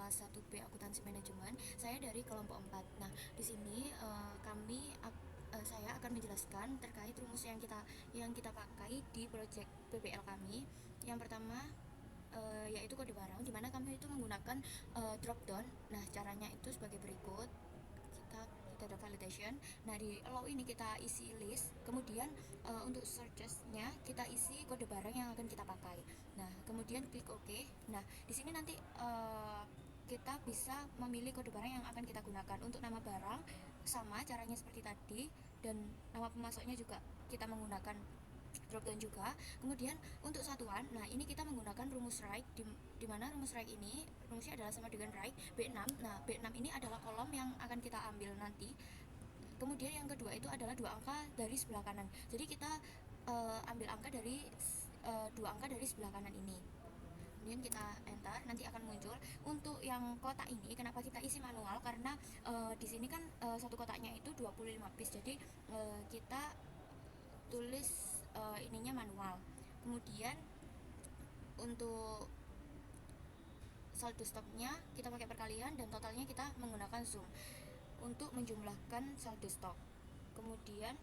kelas 1B akuntansi manajemen. Saya dari kelompok 4. Nah, di sini saya akan menjelaskan terkait rumus yang kita pakai di proyek PPL kami. Yang pertama yaitu kode barang, di mana kami itu menggunakan drop down. Nah, caranya itu sebagai berikut. Kita ada validation. Nah, di allow ini kita isi list, kemudian untuk searches-nya kita isi kode barang yang akan kita pakai. Nah, kemudian klik OK. Nah, di sini nanti kita bisa memilih kode barang yang akan kita gunakan. Untuk nama barang sama caranya seperti tadi, dan nama pemasoknya juga kita menggunakan dropdown juga. Kemudian untuk satuan, nah ini kita menggunakan rumus right, di mana rumus right ini rumusnya adalah sama dengan right B6. Nah, B6 ini adalah kolom yang akan kita ambil nanti. Kemudian yang kedua itu adalah dua angka dari sebelah kanan. Jadi kita ambil angka dari dua angka dari sebelah kanan ini. Kemudian kita enter, nanti akan muncul. Untuk yang kotak ini kenapa kita isi manual, karena di sini kan satu kotaknya itu 25 piece. Jadi kita tulis ininya manual. Kemudian untuk saldo stoknya kita pakai perkalian, dan totalnya kita menggunakan sum untuk menjumlahkan saldo stok. Kemudian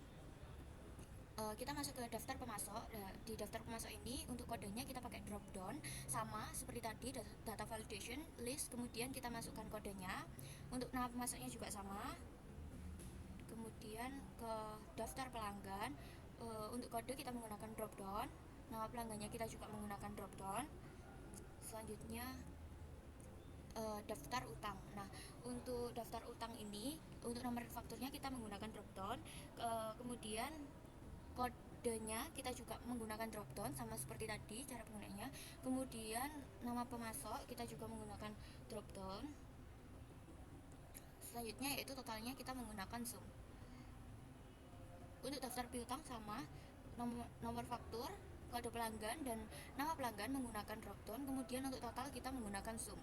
kita masuk ke daftar pemasok. Di daftar pemasok ini untuk kodenya kita pakai drop down, sama seperti tadi, data validation list. Kemudian kita masukkan kodenya. Untuk nama pemasoknya juga sama. Kemudian ke daftar pelanggan, untuk kode kita menggunakan drop down. Nama pelanggannya kita juga menggunakan drop down. Selanjutnya daftar utang. Nah, untuk daftar utang ini, untuk nomor fakturnya kita menggunakan drop down. Kemudian kodenya kita juga menggunakan drop down, sama seperti tadi cara penggunaannya. Kemudian nama pemasok kita juga menggunakan drop down. Selanjutnya yaitu totalnya kita menggunakan sum. Untuk daftar piutang sama, nomor faktur, kode pelanggan, dan nama pelanggan menggunakan drop down. Kemudian untuk total kita menggunakan sum.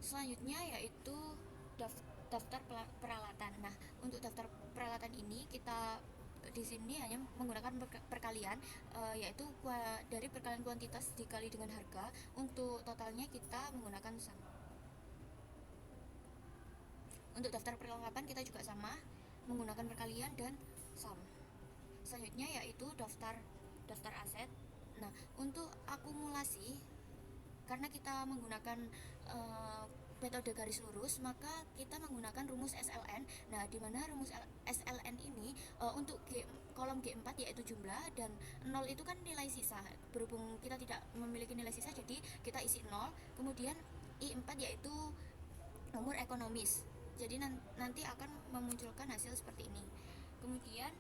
Selanjutnya yaitu daftar peralatan. Nah, untuk daftar peralatan ini kita di sini hanya menggunakan perkalian, yaitu dari perkalian kuantitas dikali dengan harga. Untuk totalnya kita menggunakan sum. Untuk daftar perlengkapan kita juga sama, menggunakan perkalian dan sum. Selanjutnya yaitu daftar aset. Nah, untuk akumulasi, karena kita menggunakan metode garis lurus, maka kita menggunakan rumus SLN. Nah, di mana rumus SLN ini untuk kolom G4 yaitu jumlah, dan 0 itu kan nilai sisa. Berhubung kita tidak memiliki nilai sisa, jadi kita isi 0. Kemudian I4 yaitu nomor ekonomis. Jadi nanti akan memunculkan hasil seperti ini. Kemudian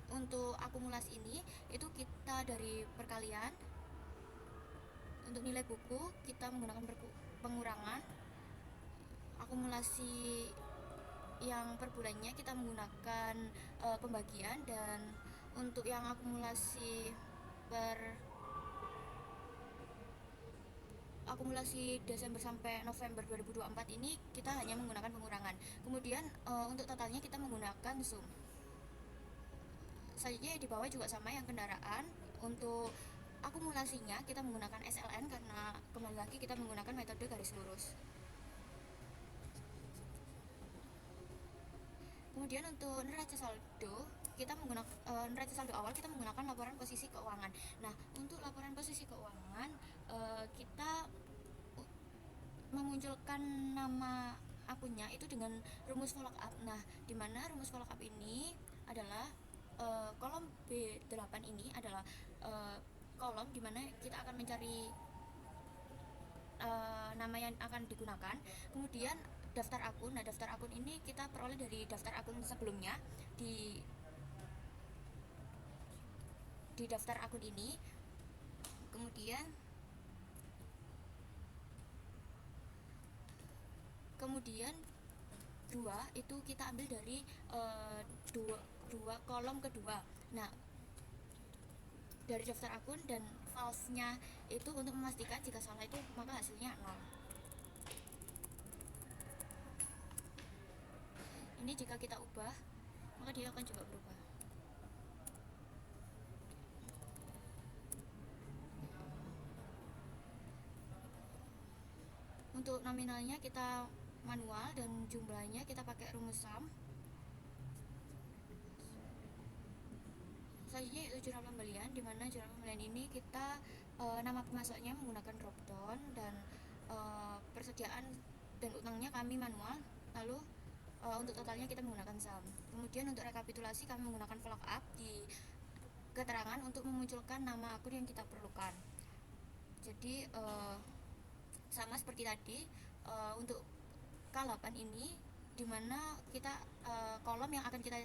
untuk akumulasi ini itu kita dari perkalian. Untuk nilai buku kita menggunakan pengurangan. Akumulasi yang per bulannya kita menggunakan pembagian. Dan untuk yang akumulasi Desember sampai November 2024 ini kita hanya menggunakan pengurangan. Kemudian untuk totalnya kita menggunakan sum. Selanjutnya di bawah juga sama, yang kendaraan. Untuk akumulasinya kita menggunakan SLN, karena kembali lagi kita menggunakan metode garis lurus. Kemudian untuk neraca saldo, kita menggunakan neraca saldo awal kita menggunakan laporan posisi keuangan. Nah, untuk laporan posisi keuangan kita memunculkan nama akunnya itu dengan rumus follow up. Nah, di mana rumus follow up ini adalah kolom B8 ini adalah kolom di mana kita akan mencari nama yang akan digunakan. Kemudian daftar akun. Nah, daftar akun ini kita peroleh dari daftar akun sebelumnya. Di daftar akun ini, kemudian dua itu kita ambil dari dua kolom kedua. Nah, dari daftar akun dan false-nya itu untuk memastikan jika salah itu maka hasilnya 0. Ini jika kita ubah maka dia akan juga berubah. untuk nominalnya kita manual dan jumlahnya kita pakai rumus sum. Selanjutnya yaitu jurnal pembelian, dimana jurnal pembelian ini kita nama pemasoknya menggunakan drop down, dan persediaan dan utangnya kami manual, lalu untuk totalnya kita menggunakan sum. Kemudian untuk rekapitulasi kami menggunakan VLOOKUP up di keterangan untuk memunculkan nama akun yang kita perlukan. Jadi sama seperti tadi, untuk K8 ini dimana kita kolom yang akan kita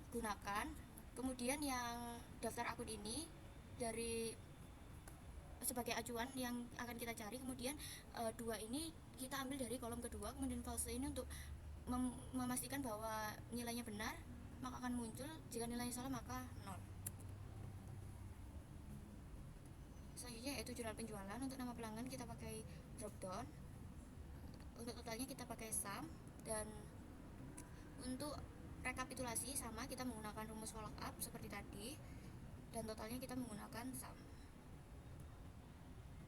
gunakan, kemudian yang daftar akun ini dari sebagai acuan yang akan kita cari, kemudian dua ini kita ambil dari kolom kedua, kemudian false ini untuk memastikan bahwa nilainya benar, maka akan muncul, jika nilainya salah maka 0. Selanjutnya yaitu jurnal penjualan. Untuk nama pelanggan kita pakai drop down, untuk totalnya kita pakai sum, dan untuk rekapitulasi sama, kita menggunakan rumus VLOOKUP up seperti tadi, dan totalnya kita menggunakan sum.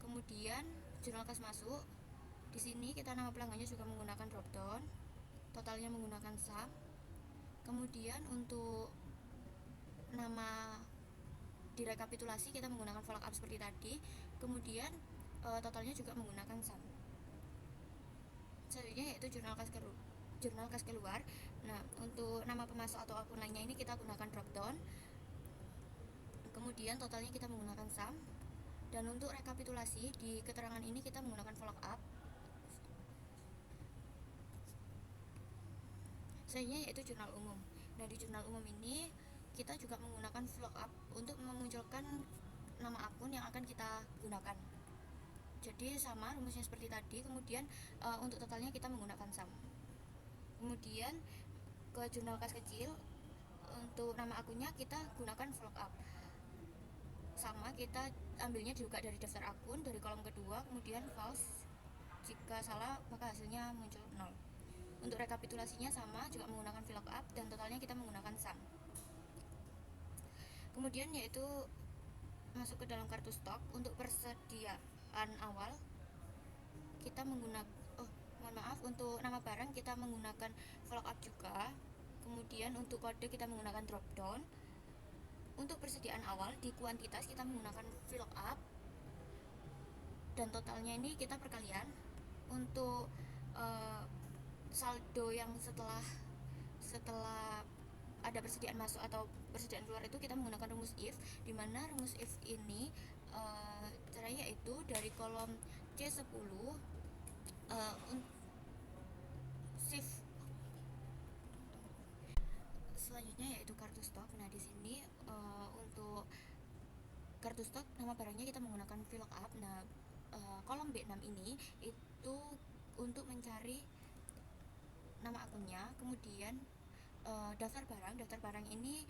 Kemudian jurnal kas masuk, di sini kita nama pelanggannya juga menggunakan drop down, totalnya menggunakan sum. Kemudian untuk nama direkapitulasi kita menggunakan VLOOKUP seperti tadi, kemudian totalnya juga menggunakan sum. Selanjutnya yaitu jurnal kas keluar. Nah, untuk nama pemasok atau akun lainnya ini kita gunakan drop down, kemudian totalnya kita menggunakan sum, dan untuk rekapitulasi di keterangan ini kita menggunakan VLOOKUP up. Selanjutnya yaitu jurnal umum. Nah, di jurnal umum ini kita juga menggunakan VLOOKUP untuk memunculkan nama akun yang akan kita gunakan. Jadi sama rumusnya seperti tadi. Kemudian untuk totalnya kita menggunakan sum. Kemudian ke jurnal kas kecil, untuk nama akunnya kita gunakan VLOOKUP sama, kita ambilnya juga dari daftar akun dari kolom kedua, kemudian false, jika salah maka hasilnya muncul 0. Untuk rekapitulasinya sama, juga menggunakan VLOOKUP, dan totalnya kita menggunakan sum. Kemudian yaitu masuk ke dalam kartu stok. Untuk persediaan awal kita menggunakan untuk nama barang kita menggunakan VLOOKUP juga. Kemudian untuk kode kita menggunakan drop down. Untuk persediaan awal di kuantitas kita menggunakan VLOOKUP, dan totalnya ini kita perkalian. Untuk saldo yang setelah ada persediaan masuk atau persediaan keluar itu kita menggunakan rumus if, dimana rumus if ini caranya yaitu dari kolom C10 shift. Selanjutnya yaitu kartu stok. Nah, di sini untuk kartu stok nama barangnya kita menggunakan VLOOKUP. Nah, kolom B6 ini itu untuk mencari nama akunnya, kemudian daftar barang ini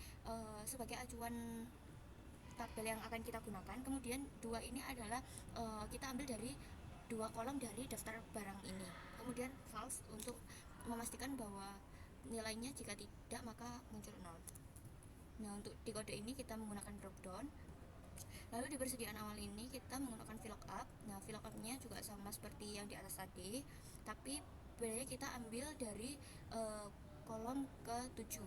sebagai acuan tabel yang akan kita gunakan. Kemudian dua ini adalah kita ambil dari dua kolom dari daftar barang ini. Kemudian false untuk memastikan bahwa nilainya jika tidak maka muncul 0. Nah, untuk di kode ini kita menggunakan drop down. Lalu di persediaan awal ini kita menggunakan VLOOKUP. Nah, VLOOKUP-nya juga sama seperti yang di atas tadi, tapi bedanya kita ambil dari kolom ke-7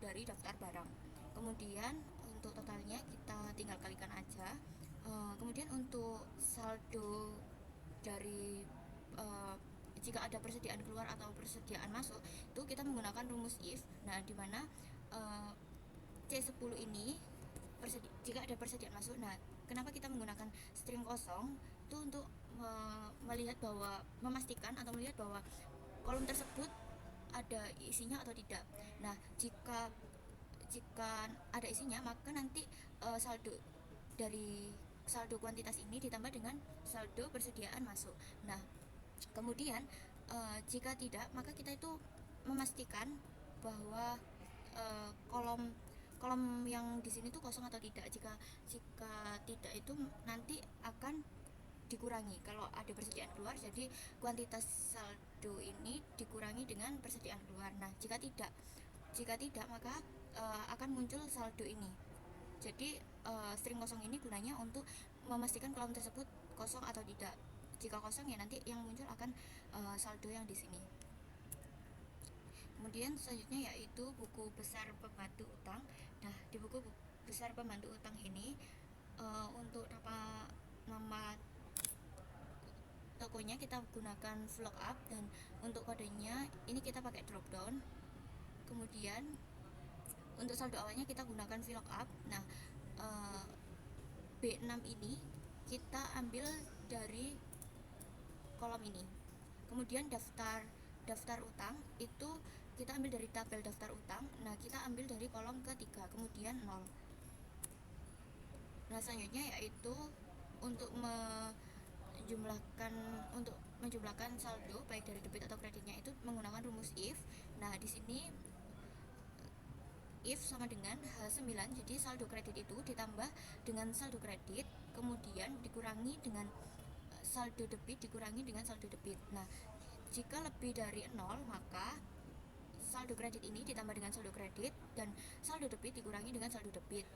dari daftar barang. Kemudian untuk totalnya kita tinggal kalikan aja. Kemudian untuk saldo dari jika ada persediaan keluar atau persediaan masuk itu kita menggunakan rumus if. Nah, dimana C10 ini jika ada persediaan masuk. Nah, kenapa kita menggunakan string kosong itu untuk memastikan atau melihat bahwa kolom tersebut ada isinya atau tidak. Nah, jika ada isinya maka nanti saldo dari saldo kuantitas ini ditambah dengan saldo persediaan masuk. Nah, kemudian jika tidak maka kita itu memastikan bahwa kolom yang di sini tuh kosong atau tidak. Jika tidak itu nanti akan dikurangi. Kalau ada persediaan keluar, jadi kuantitas saldo ini dikurangi dengan persediaan keluar. Nah, jika tidak maka akan muncul saldo ini. Jadi string kosong ini gunanya untuk memastikan kolom tersebut kosong atau tidak. Jika kosong ya nanti yang muncul akan saldo yang di sini. Kemudian selanjutnya yaitu buku besar pembantu utang. Nah, di buku besar pembantu utang ini untuk nama tokonya kita gunakan vlog up, dan untuk kodenya ini kita pakai drop down. Kemudian untuk saldo awalnya kita gunakan vlog up. Nah, B6 ini kita ambil dari kolom ini. Kemudian daftar utang itu kita ambil dari tabel daftar utang. Nah, kita ambil dari kolom ketiga, kemudian 0. Nah, selanjutnya yaitu untuk menjumlahkan saldo baik dari debit atau kreditnya itu menggunakan rumus if. Nah, di sini if sama dengan H9, jadi saldo kredit itu ditambah dengan saldo kredit, kemudian dikurangi dengan saldo debit dikurangi dengan saldo debit. Nah, jika lebih dari 0 maka saldo kredit ini ditambah dengan saldo kredit dan saldo debit dikurangi dengan saldo debit.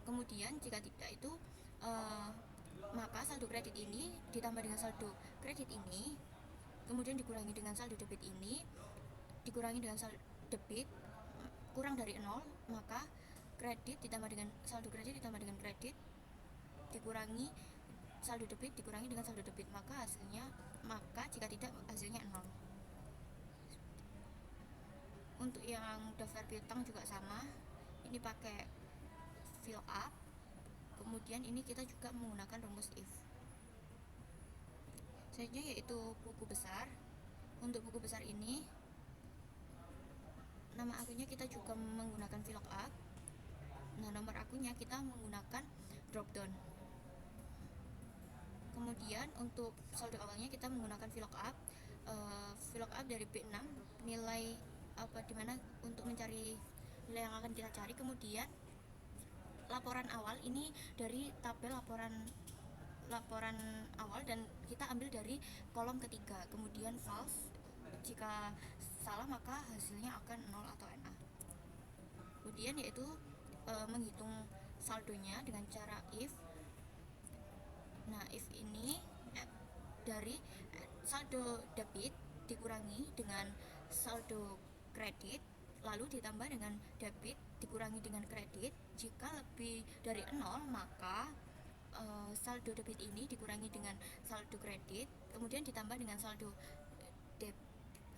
Kemudian jika tidak itu maka saldo kredit ini ditambah dengan saldo kredit ini, kemudian dikurangi dengan saldo debit ini, dikurangi dengan saldo debit kurang dari 0, maka kredit ditambah dengan saldo kredit ditambah dengan kredit dikurangi saldo debit dikurangi dengan saldo debit, maka jika tidak hasilnya 0. Untuk yang daftar piutang juga sama, ini pakai fill up, kemudian ini kita juga menggunakan rumus if. Selanjutnya yaitu buku besar. Untuk buku besar ini nama akunnya kita juga menggunakan vlog up. Nah, nomor akunnya kita menggunakan drop down. Kemudian untuk saldo awalnya kita menggunakan vlog up. Vlog up dari B6 nilai dimana untuk mencari nilai yang akan kita cari. Kemudian laporan awal ini dari tabel laporan awal dan kita ambil dari kolom ketiga, kemudian false. Jika salah maka hasilnya akan 0 atau NA. Kemudian yaitu menghitung saldonya dengan cara if. Nah, if ini dari saldo debit dikurangi dengan saldo kredit, lalu ditambah dengan debit dikurangi dengan kredit. Jika lebih dari 0 maka saldo debit ini dikurangi dengan saldo kredit, kemudian ditambah dengan saldo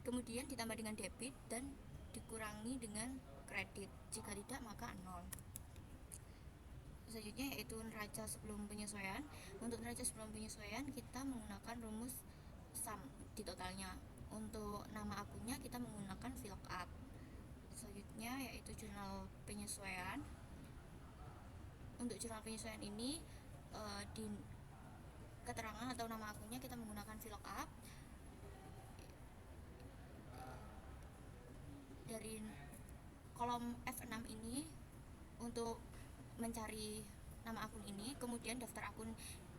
kemudian ditambah dengan debit dan dikurangi dengan kredit. Jika tidak maka 0. Selanjutnya yaitu neraca sebelum penyesuaian. Untuk neraca sebelum penyesuaian kita menggunakan rumus sum di totalnya. Untuk nama akunnya kita menggunakan vlog up. Selanjutnya yaitu jurnal penyesuaian. Untuk jurnal penyesuaian ini di keterangan atau nama akunnya kita menggunakan vlog up. Dari kolom F6 ini untuk mencari nama akun ini, kemudian daftar akun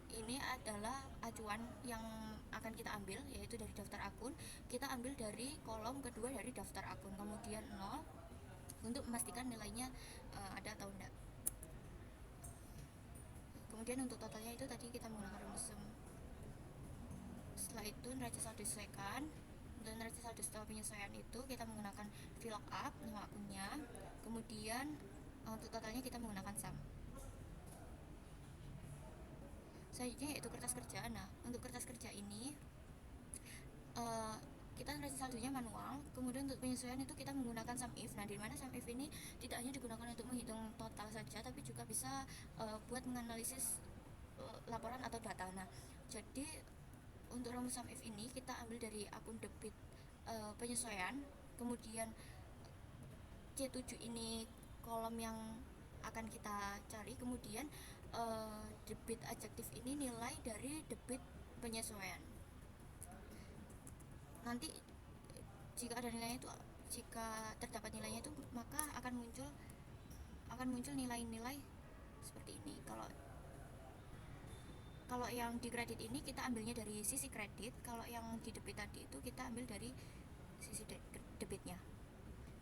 ini adalah acuan yang akan kita ambil, yaitu dari daftar akun kita ambil dari kolom kedua dari daftar akun, kemudian 0 untuk memastikan nilainya ada atau enggak. Kemudian untuk totalnya itu tadi kita menggunakan rumus sum. Setelah itu neraca saldo disesuaikan. Untuk neraca saldo setelah penyesuaian itu kita menggunakan vlog up nama akunnya, kemudian untuk totalnya kita menggunakan sum. Selanjutnya yaitu kertas kerja. Nah, untuk kertas kerja ini kita neraca saldonya manual, kemudian untuk penyesuaian itu kita menggunakan sum if. Nah, di mana sum if ini tidak hanya digunakan untuk menghitung total saja, tapi juga bisa buat menganalisis laporan atau data. Nah, jadi untuk rumus sum if ini kita ambil dari akun debit penyesuaian, kemudian C7 ini kolom yang akan kita cari, kemudian debit adjektif ini nilai dari debit penyesuaian. Nanti jika terdapat nilainya itu maka akan muncul nilai-nilai seperti ini. Kalau yang di kredit ini kita ambilnya dari sisi kredit, kalau yang di debit tadi itu kita ambil dari sisi debitnya.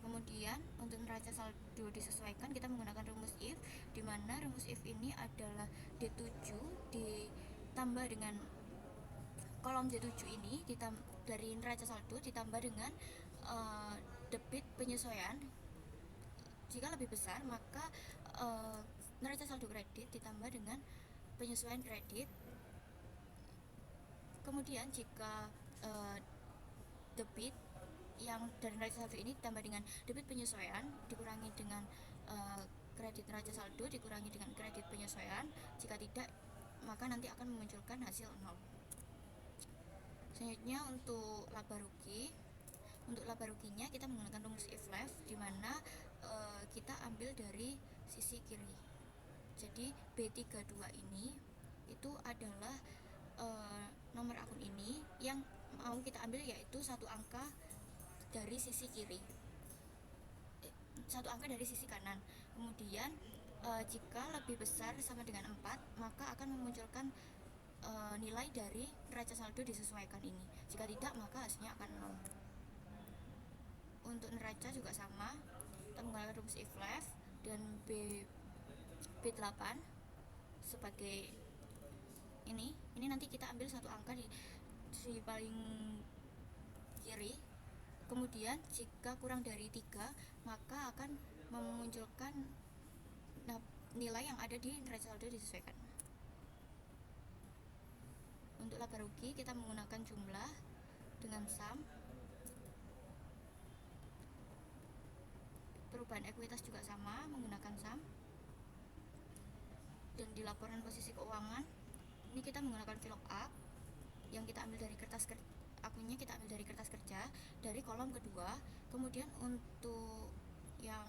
Kemudian untuk neraca saldo disesuaikan kita menggunakan rumus if, di mana rumus if ini adalah D7 ditambah dengan kolom D7 ini dari neraca saldo ditambah dengan debit penyesuaian. Jika lebih besar, maka neraca saldo kredit ditambah dengan penyesuaian kredit. Kemudian jika debit yang dari neraca saldo ini ditambah dengan debit penyesuaian dikurangi dengan kredit neraca saldo dikurangi dengan kredit penyesuaian, jika tidak maka nanti akan memunculkan hasil 0. Selanjutnya untuk laba rugi. Untuk laba ruginya kita menggunakan rumus if left, dimana kita ambil dari sisi kiri. Jadi B32 ini itu adalah nomor akun ini yang mau kita ambil, yaitu satu angka dari sisi kiri, satu angka dari sisi kanan. Kemudian jika lebih besar sama dengan 4, maka akan memunculkan nilai dari neraca saldo disesuaikan ini. Jika tidak, maka hasilnya akan 0. Untuk neraca juga sama, kita menggunakan rumus if left dan B8 sebagai ini nanti kita ambil satu angka di paling kiri. Kemudian jika kurang dari 3, maka akan memunculkan nilai yang ada di neraca saldo disesuaikan. Untuk laba rugi kita menggunakan jumlah dengan sum. Perubahan ekuitas juga sama, menggunakan sum. Dan di laporan posisi keuangan ini kita menggunakan VLOOKUP yang kita ambil dari akunnya kita ambil dari kertas kerja dari kolom kedua. Kemudian untuk yang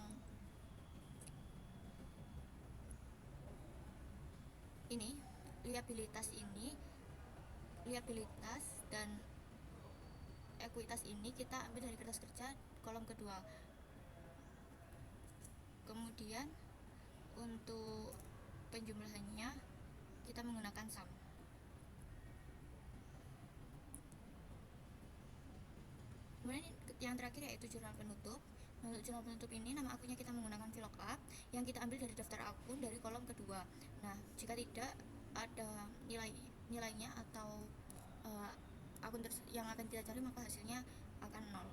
ini liabilitas dan ekuitas ini kita ambil dari kertas kerja kolom kedua. Kemudian untuk penjumlahannya kita menggunakan sum. Kemudian yang terakhir yaitu jurnal penutup. Untuk jurnal penutup ini nama akunnya kita menggunakan VLOOKUP yang kita ambil dari daftar akun dari kolom kedua. Nah, jika tidak ada nilainya atau akun yang akan kita cari, maka hasilnya akan 0.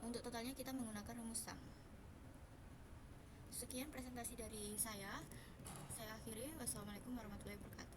Untuk totalnya kita menggunakan rumus sum. Sekian presentasi dari saya akhiri. Wassalamualaikum warahmatullahi wabarakatuh.